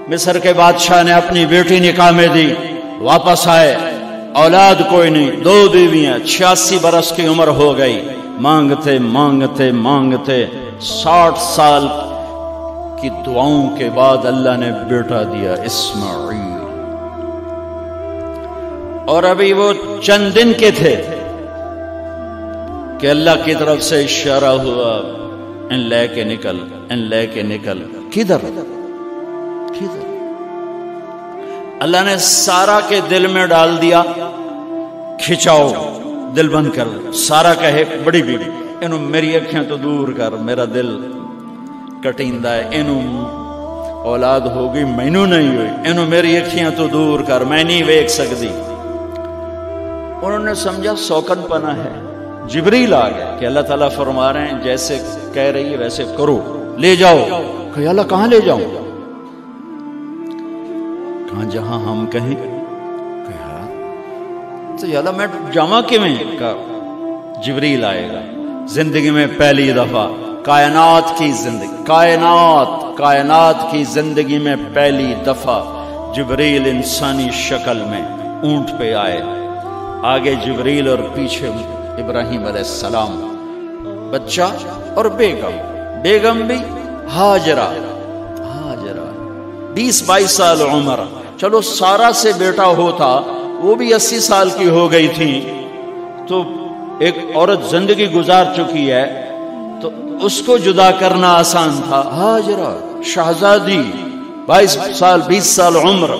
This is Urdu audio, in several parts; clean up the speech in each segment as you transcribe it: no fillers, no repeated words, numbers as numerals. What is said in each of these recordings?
مصر کے بادشاہ نے اپنی بیٹی نکاح میں دی، واپس آئے، اولاد کوئی نہیں، 2 بیویاں، 86 برس کی عمر ہو گئی، مانگتے مانگتے مانگتے 60 سال کی دعاؤں کے بعد اللہ نے بیٹا دیا، اسماعیل۔ اور ابھی وہ چند دن کے تھے کہ اللہ کی طرف سے اشارہ ہوا، ان لے کے نکل، ان لے کے نکل۔ کدھر؟ اللہ نے سارا کے دل میں ڈال دیا، کھچاؤ، دل بند کر۔ سارا کہے بڑی بیوی، انہوں میری اکھیاں تو دور کر، میرا دل کٹیندہ ہے، انہوں اولاد ہوگی مینوں نہیں ہوئی، انہوں میری اکھیاں تو دور کر، میں نہیں ویکھ سکتی۔ انہوں نے سمجھا سوکن پنا ہے۔ جبریل آ گیا کہ اللہ تعالیٰ فرما رہے ہیں جیسے کہہ رہی ہے ویسے کرو، لے جاؤ۔ کہ اللہ کہاں لے جاؤں؟ کہاں جہاں ہم کہیں۔ تو یا اللہ میں جامع کیویں؟ کہا جبریل آئے گا زندگی میں پہلی دفعہ، کائنات کی زندگی میں پہلی دفعہ جبریل انسانی شکل میں اونٹ پہ آئے، آگے جبریل اور پیچھے ابراہیم علیہ السلام، بچہ اور بیگم بھی ہاجرہ 20-22 سال عمر۔ چلو سارا سے بیٹا ہوتا، وہ بھی 80 سال کی ہو گئی تھی، تو ایک عورت زندگی گزار چکی ہے تو اس کو جدا کرنا آسان تھا۔ ہاجرہ شہزادی 22 سال 20 سال عمر۔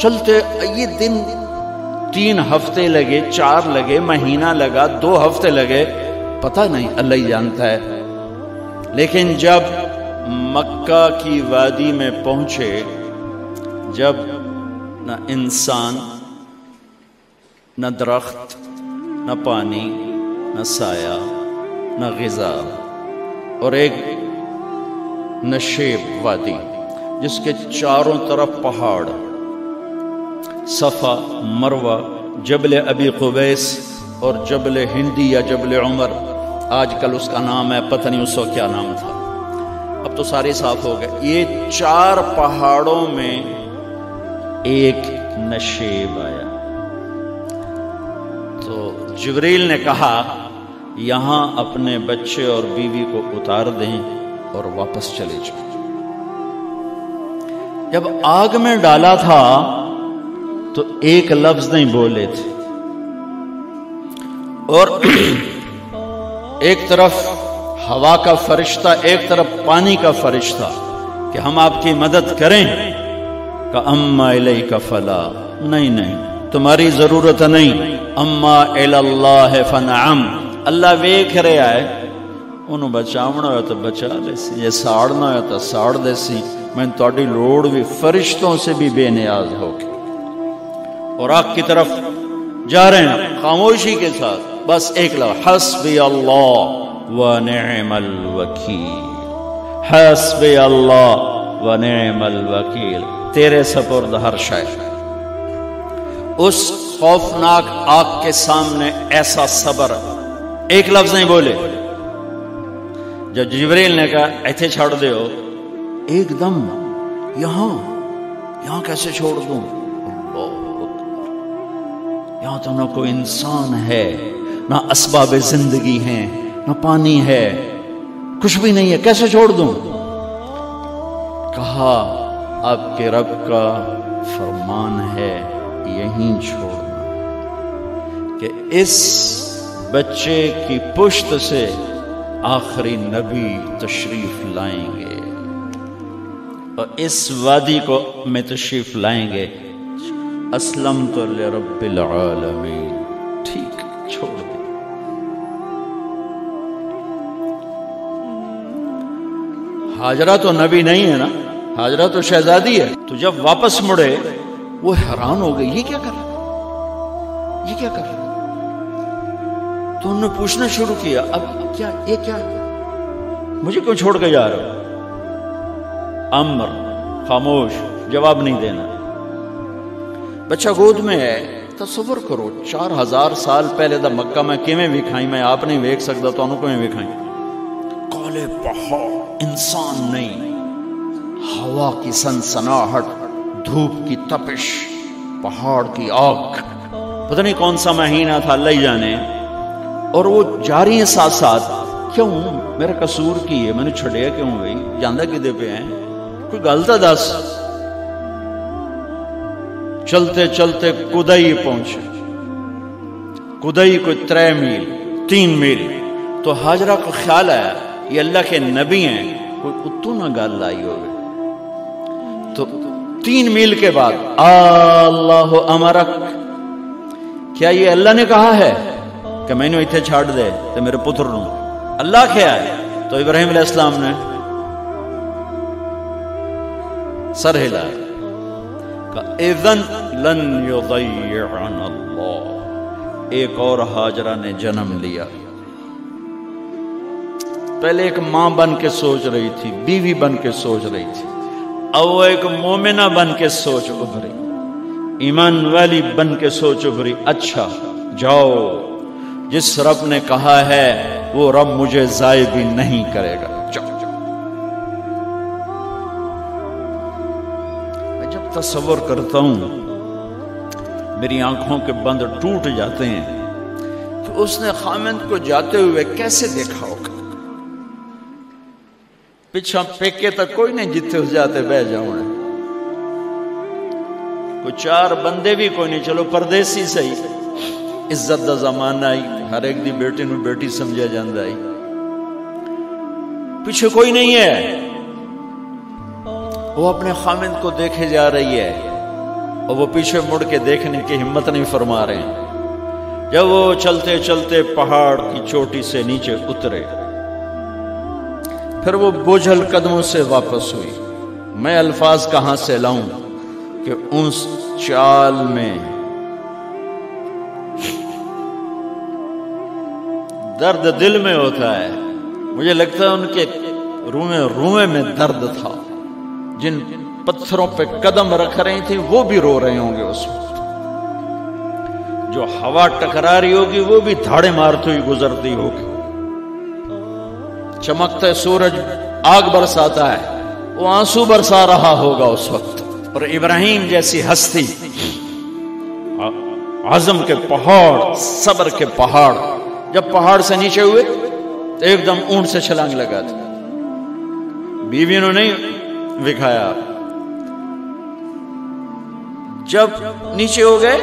چلتے یہ دن 3 ہفتے لگے، 4 لگے، مہینہ لگا، 2 ہفتے لگے، پتہ نہیں، اللہ ہی جانتا ہے۔ لیکن جب مکہ کی وادی میں پہنچے، جب نہ انسان، نہ درخت، نہ پانی، نہ سایہ، نہ غذا، اور ایک نشیب وادی جس کے چاروں طرف پہاڑ، صفا، مروہ، جبل ابی قبیس اور جبل ہندی یا جبل عمر، آج کل اس کا نام ہے، پتہ نہیں اس وقت کیا نام تھا، اب تو سارے صاف ہو گئے۔ یہ 4 پہاڑوں میں ایک نشیب آیا، تو جبریل نے کہا یہاں اپنے بچے اور بیوی کو اتار دیں اور واپس چلے جائیں۔ جب آگ میں ڈالا تھا تو ایک لفظ نہیں بولے تھے، اور ایک طرف ہوا کا فرشتہ، ایک طرف پانی کا فرشتہ کہ ہم آپ کی مدد کریں، کہ اما الیک فلا، نہیں تمہاری ضرورت نہیں، اما الی اللہ فنعم، اللہ ویکھ رہا ہے، انہوں بچاونا ہو تو بچا دے سی، یہ ساڑنا ہو تو ساڑ دے سی، میں تہاڈی لوڑ بھی فرشتوں سے بھی بے نیاز ہو کے۔ اور آگ کی طرف جا رہے ہیں خاموشی کے ساتھ، بس ایک لفظ، حسبی اللہ ونعم الوکیل، حسبی اللہ ونعم الوکیل، تیرے سپرد ہر شے۔ اس خوفناک آگ کے سامنے ایسا صبر، ایک لفظ نہیں بولے۔ جب جبریل نے کہا ایتھے چھوڑ دے ہو، ایک دم یہاں کیسے چھوڑ دوں؟ یہاں تو نہ کوئی انسان ہے، نہ اسباب زندگی ہیں، نہ پانی ہے، کچھ بھی نہیں ہے، کیسے چھوڑ دوں؟ کہا آپ کے رب کا فرمان ہے یہیں چھوڑنا، کہ اس بچے کی پشت سے آخری نبی تشریف لائیں گے اور اس وادی کو میں تشریف لائیں گے۔ اسلمت لرب العالمین، ٹھیک چھوڑ دے۔ ہاجرہ تو نبی نہیں ہے نا، ہاجرہ تو شہزادی ہے۔ تو جب واپس مڑے وہ حیران ہو گئی، یہ کیا کر رہا، یہ کیا کر رہا؟ تو انہوں نے پوچھنا شروع کیا، اب کیا، یہ کیا، مجھے کیوں چھوڑ کے جا رہا ہو؟ امر، خاموش، جواب نہیں دینا۔ بچہ گود میں ہے، تصور کرو 4000 سال پہلے دا مکہ میں کیویں وکھائی، میں آپ نہیں ویکھ سکتا تو انہوں کیویں وکھائی؟ کالے پہاڑ، انسان نہیں، ہوا کی سنسناہٹ، دھوپ کی تپش، پہاڑ کی آگ، پتہ نہیں کون سا مہینہ تھا اللہ ہی جانے، اور وہ جاری ہیں ساتھ ساتھ. کیوں میرا قصور کی ہے، میں نے چھڑیا کیوں گئی، جاندہ کدے پہ ہیں، کوئی غلطہ دس. چلتے چلتے کدئی پہنچے. کدئی کوئی 3 میل 3 میل. تو ہاجرہ کو خیال آیا یہ اللہ کے نبی ہیں، کوئی اتو نہ گال لائی ہوگی. تو 3 میل کے بعد اللہ امرک، کیا یہ اللہ نے کہا ہے کہ میں نے اتنے چھاڑ دے تو میرے پتر نوں؟ اللہ کیا ہے؟ تو ابراہیم علیہ السلام نے سر ہلایا کہ اذن لن یضیعنا اللہ. ایک اور ہاجرہ نے جنم لیا. پہلے ایک ماں بن کے سوچ رہی تھی، بیوی بن کے سوچ رہی تھی، اب وہ ایک مومنہ بن کے سوچ ابھری، ایمان والی بن کے سوچ ابھری. اچھا جاؤ، جس رب نے کہا ہے وہ رب مجھے ضائع بھی نہیں کرے گا. میں جب تصور کرتا ہوں میری آنکھوں کے بند ٹوٹ جاتے ہیں کہ اس نے خامند کو جاتے ہوئے کیسے دیکھا ہوگا. پچھا پیکے تک کوئی نہیں جتے ہو جاتے بہ جاؤں، کوئی 4 بندے بھی کوئی نہیں، چلو پردیسی صحیح، عزت دا زمانہ آئی، ہر ایک دی بیٹی نو بیٹی سمجھا جاندہ آئی، پیچھے کوئی نہیں ہے. وہ اپنے خامند کو دیکھے جا رہی ہے اور وہ پیچھے مڑ کے دیکھنے کی ہمت نہیں فرما رہے ہیں. جب وہ چلتے چلتے پہاڑ کی چوٹی سے نیچے اترے، پھر وہ بوجھل قدموں سے واپس ہوئی. میں الفاظ کہاں سے لاؤں کہ اس چال میں درد دل میں ہوتا ہے. مجھے لگتا ہے ان کے روئے میں درد تھا. جن پتھروں پہ قدم رکھ رہی تھی وہ بھی رو رہے ہوں گے اس وقت. جو ہوا ٹکرا رہی ہوگی وہ بھی دھاڑے مارتی ہوئی گزرتی ہوگی. چمکتے سورج آگ برساتا ہے، وہ آنسو برسا رہا ہوگا اس وقت. اور ابراہیم جیسی ہستی، عزم کے پہاڑ، صبر کے پہاڑ، جب پہاڑ سے نیچے ہوئے تو ایک دم اونٹ سے چھلانگ لگا تھا. بیوی نے نہیں دکھایا. جب نیچے ہو گئے،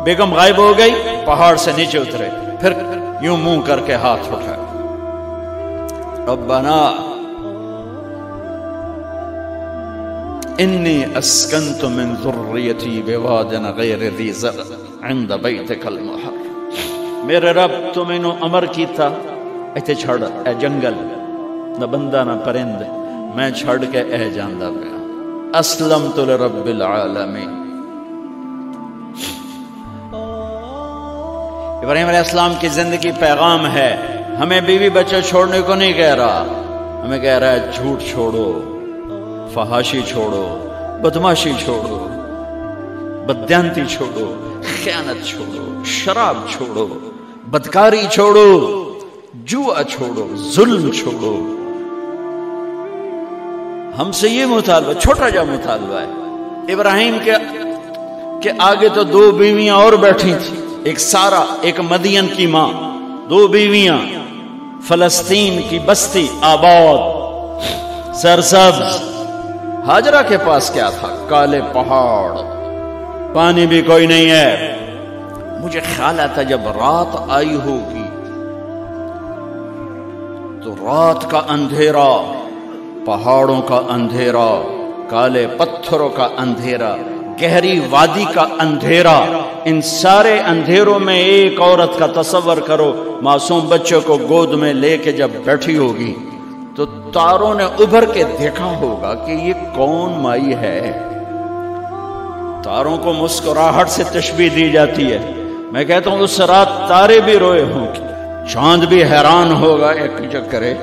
بیگم غائب ہو گئی، پہاڑ سے نیچے اترے، پھر یوں منہ کر کے ہاتھ اٹھا، ربنا انی اسکنت من ذریتی بواد غیر ذی زرع عند بیتک المحرم. میرے رب تو میں نے امر کیتا ایتھے چھڑ اے جنگل، نہ بندہ نہ پرند، میں چھڑ کے اے جاندہ پیا. اسلمت لرب العالمین. ابراہیم علیہ السلام کی زندگی پیغام ہے. ہمیں بیوی بچے چھوڑنے کو نہیں کہہ رہا، ہمیں کہہ رہا ہے جھوٹ چھوڑو، فحاشی چھوڑو، بدماشی چھوڑو، بددیانتی چھوڑو، خیانت چھوڑو، شراب چھوڑو، بدکاری چھوڑو، جوا چھوڑو، ظلم چھوڑو. ہم سے یہ مطالبہ، چھوٹا جا مطالبہ ہے. ابراہیم کے آگے تو 2 بیویاں اور بیٹھی تھیں، ایک سارا، ایک مدین کی ماں، 2 بیویاں. فلسطین کی بستی آباد، سرسبز. ہاجرہ کے پاس کیا تھا؟ کالے پہاڑ، پانی بھی کوئی نہیں ہے. مجھے خیال آتا جب رات آئی ہوگی تو رات کا اندھیرا، پہاڑوں کا اندھیرا، کالے پتھروں کا اندھیرا، گہری وادی کا اندھیرا، ان سارے اندھیروں میں ایک عورت کا تصور کرو، معصوم بچے کو گود میں لے کے جب بیٹھی ہوگی تو تاروں نے ابھر کے دیکھا ہوگا کہ یہ کون مائی ہے. تاروں کو مسکراہٹ سے تشبیہ دی جاتی ہے. میں کہتا ہوں اس رات تارے بھی روئے ہوں گے، چاند بھی حیران ہوگا، ایک چکرے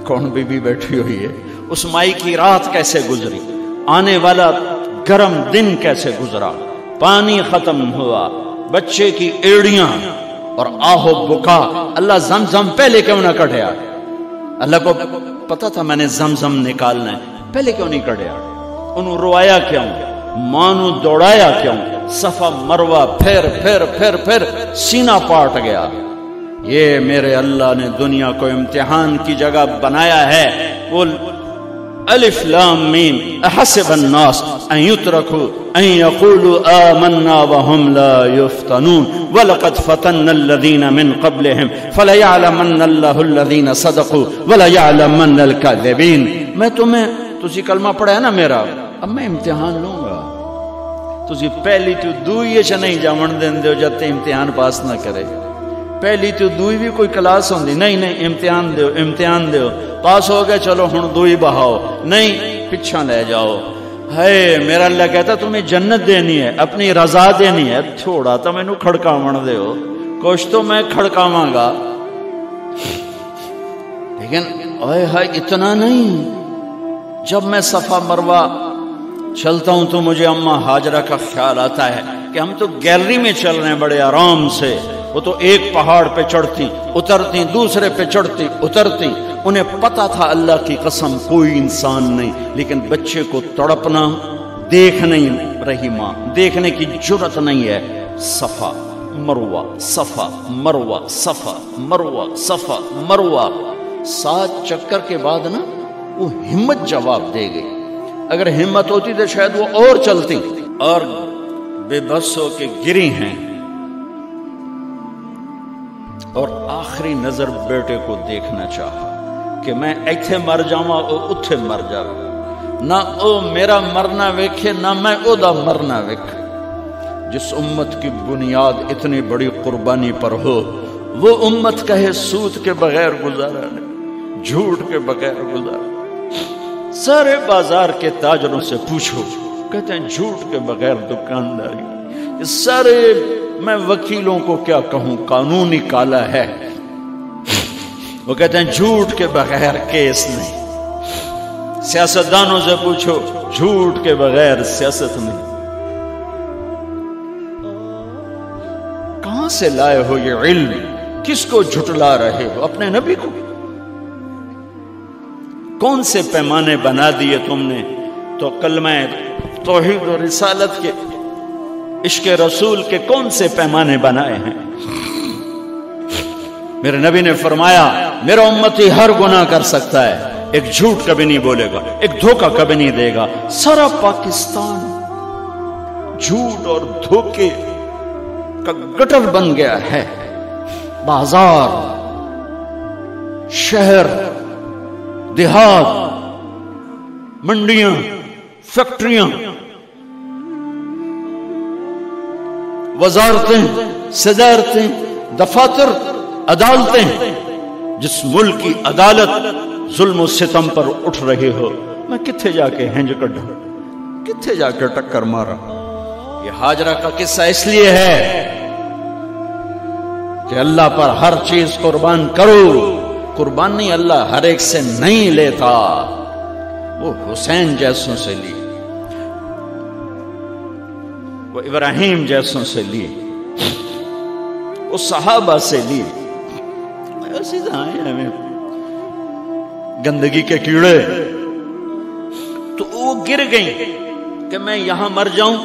کون بی بی بیٹھی ہوئی ہے. اس مائی کی رات کیسے گزری، آنے والا گرم دن کیسے گزرا، پانی ختم ہوا، بچے کی ایڑیاں اور آہو بکا. اللہ زمزم پہلے کیوں نہ کٹیا؟ اللہ کو پتا تھا میں نے زمزم نکالنا ہے. پہلے کیوں نہیں کڑیا؟ انہوں روایا کیوں؟ مانو دوڑایا کیوں؟ صفا مروہ پھر پھر پھر پھر سینہ پاٹ گیا۔ یہ میرے اللہ نے دنیا کو امتحان کی جگہ بنایا ہے۔ قل الف لام میم احسب الناس ان يتركوا ان يقولوا آمنا وهم لا يفتنون ولقد فتنا الذين من قبلهم فليعلمن الله الذين صدقوا وليعلمن الكاذبين۔ میں تسی کلمہ پڑھا ہے نا میرا، اب میں امتحان لوں گا۔ تسی پہلی تو دوئی چ نہیں جاون دین دیو جب تے امتحان پاس نہ کرے۔ پہلی تو دوئی بھی کوئی کلاس ہوندی نہیں، نہیں امتحان دیو، امتحان دیو، پاس ہو گئے چلو ہن دوئی بہاؤ، نہیں پچھا لے جاؤ۔ ہے میرا اللہ کہتا تمہیں جنت دینی ہے، اپنی رضا دینی ہے، تھوڑا تو مینوں کھڑکاون دیو، کچھ تو میں کھڑکاواں گا، لیکن اوئے ہائے اتنا نہیں۔ جب میں صفا مروہ چلتا ہوں تو مجھے اماں ہاجرہ کا خیال آتا ہے کہ ہم تو گیلری میں چل رہے ہیں بڑے آرام سے، وہ تو ایک پہاڑ پہ چڑھتی اترتی، دوسرے پہ چڑھتی اترتی، انہیں پتا تھا اللہ کی قسم کوئی انسان نہیں، لیکن بچے کو تڑپنا دیکھ نہیں رہی ماں، دیکھنے کی جرت نہیں ہے۔ صفا مروہ صفا مروہ صفا مروہ صفا مروہ، 7 چکر کے بعد نا وہ ہمت جواب دے گئی۔ اگر ہمت ہوتی تو شاید وہ اور چلتی، اور بے بس ہو کے گری ہیں، اور آخری نظر بیٹے کو دیکھنا چاہا کہ میں ایتھے مر جاواں او اتھے مر جاواں، نہ او میرا مرنا ویکھے نہ میں او دا مرنا ویکھ۔ جس امت کی بنیاد اتنی بڑی قربانی پر ہو، وہ امت کہے سود کے بغیر گزارا نہیں، جھوٹ کے بغیر گزارا۔ سارے بازار کے تاجروں سے پوچھو، کہتے ہیں جھوٹ کے بغیر دکانداری۔ یہ سارے میں وکیلوں کو کیا کہوں، قانونی کالا ہے، وہ کہتے ہیں جھوٹ کے بغیر کیس نہیں۔ سیاستدانوں سے پوچھو، جھوٹ کے بغیر سیاست نہیں۔ کہاں سے لائے ہو یہ علم؟ کس کو جھٹلا رہے ہو؟ اپنے نبی کو؟ کون سے پیمانے بنا دیے تم نے؟ تو کلمہ توحید و رسالت کے، عشق رسول کے کون سے پیمانے بنائے ہیں؟ میرے نبی نے فرمایا میرا امتی ہر گناہ کر سکتا ہے، ایک جھوٹ کبھی نہیں بولے گا، ایک دھوکہ کبھی نہیں دے گا۔ سارا پاکستان جھوٹ اور دھوکے کا گٹر بن گیا ہے۔ بازار، شہر، دیہات، منڈیاں، فیکٹریاں، وزارتیں، صدارتیں، دفاتر، عدالتیں، جس ملک کی عدالت ظلم و ستم پر اٹھ رہے ہو، میں کتھے جا کے ہنج کڈھا، کتھے جا کے ٹکر مارا۔ یہ ہاجرہ کا قصہ اس لیے ہے کہ اللہ پر ہر چیز قربان کرو۔ قربان نہیں، اللہ ہر ایک سے نہیں لیتا، وہ حسین جیسوں سے لی، وہ ابراہیم جیسوں سے لی، وہ صحابہ سے لی۔ ایسی ہمیں گندگی کے کیڑے، تو وہ گر گئیں کہ میں یہاں مر جاؤں،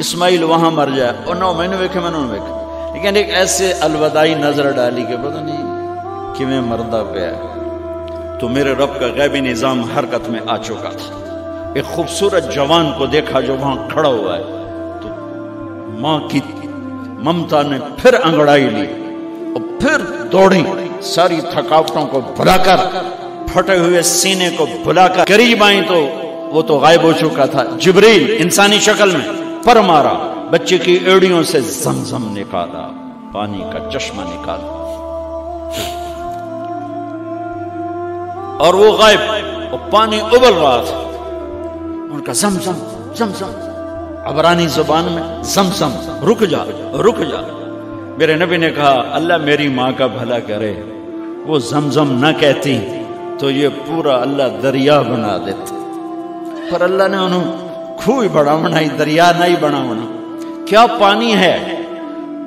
اسماعیل وہاں مر جائے، اور نہ میں نے ویکھے میں نے ویکھے، لیکن ایک ایسے الوداعی نظر ڈالی کہ پتہ نہیں کہ میں مردہ پہ ہے۔ تو میرے رب کا غیبی نظام حرکت میں آ چکا تھا۔ ایک خوبصورت جوان کو دیکھا جو وہاں کھڑا ہوا ہے، تو ماں کی ممتا نے پھر انگڑائی لی اور پھر دوڑی، ساری تھکاوٹوں کو بھلا کر، پھٹے ہوئے سینے کو بھلا کر قریب آئیں تو وہ تو غائب ہو چکا تھا۔ جبریل انسانی شکل میں پر مارا، بچے کی ایڑیوں سے زمزم نکالا، پانی کا چشمہ نکالا، اور وہ غائب، اور پانی ابل رہا تھا۔ ان کا زمزم زمزم، عبرانی زبان میں زمزم، رک جا رک جا۔ میرے نبی نے کہا اللہ میری ماں کا بھلا کرے، وہ زمزم نہ کہتی تو یہ پورا اللہ دریا بنا دیتا، پر اللہ نے انہوں کھوئی بڑا بنائی، دریا نہیں بنا بنا۔ کیا پانی ہے؟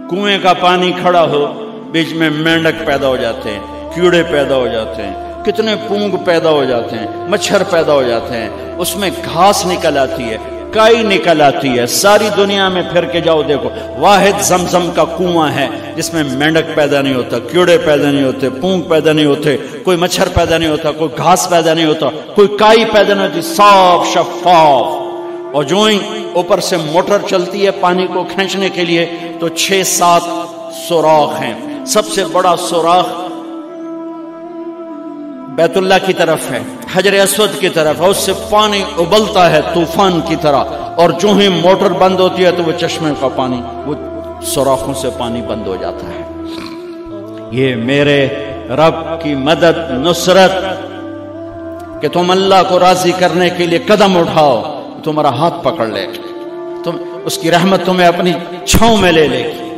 کنویں کا پانی کھڑا ہو، بیچ میں مینڈک پیدا ہو جاتے ہیں، کیڑے پیدا ہو جاتے ہیں، کتنے پونگ پیدا ہو جاتے ہیں، مچھر پیدا ہو جاتے ہیں، اس میں گھاس نکل آتی ہے، کائی نکل آتی ہے، ساری دنیا میں پھر کے جاؤ دیکھو، واحد زمزم کا کنواں ہے جس میں مینڈک پیدا نہیں ہوتا، کیڑے پیدا نہیں ہوتے، پونگ پیدا نہیں ہوتے، کوئی مچھر پیدا نہیں ہوتا، کوئی گھاس پیدا نہیں ہوتا، کوئی کائی پیدا نہیں ہوتی، صاف شفاف. اور جو ہی اوپر سے موٹر چلتی ہے پانی کو کھینچنے کے لیے تو 6-7 سوراخ ہیں. سب سے بڑا سوراخ بیت اللہ کی طرف ہے، حجر اسود کی طرف، اور اس سے پانی ابلتا ہے طوفان کی طرح، اور جو ہی موٹر بند ہوتی ہے تو وہ چشمے کا پانی، وہ سوراخوں سے پانی بند ہو جاتا ہے. یہ میرے رب کی مدد، نصرت، کہ تم اللہ کو راضی کرنے کے لیے قدم اٹھاؤ، تمہارا ہاتھ پکڑ لے، تم اس کی رحمت تمہیں اپنی چھاؤں میں لے لے گی.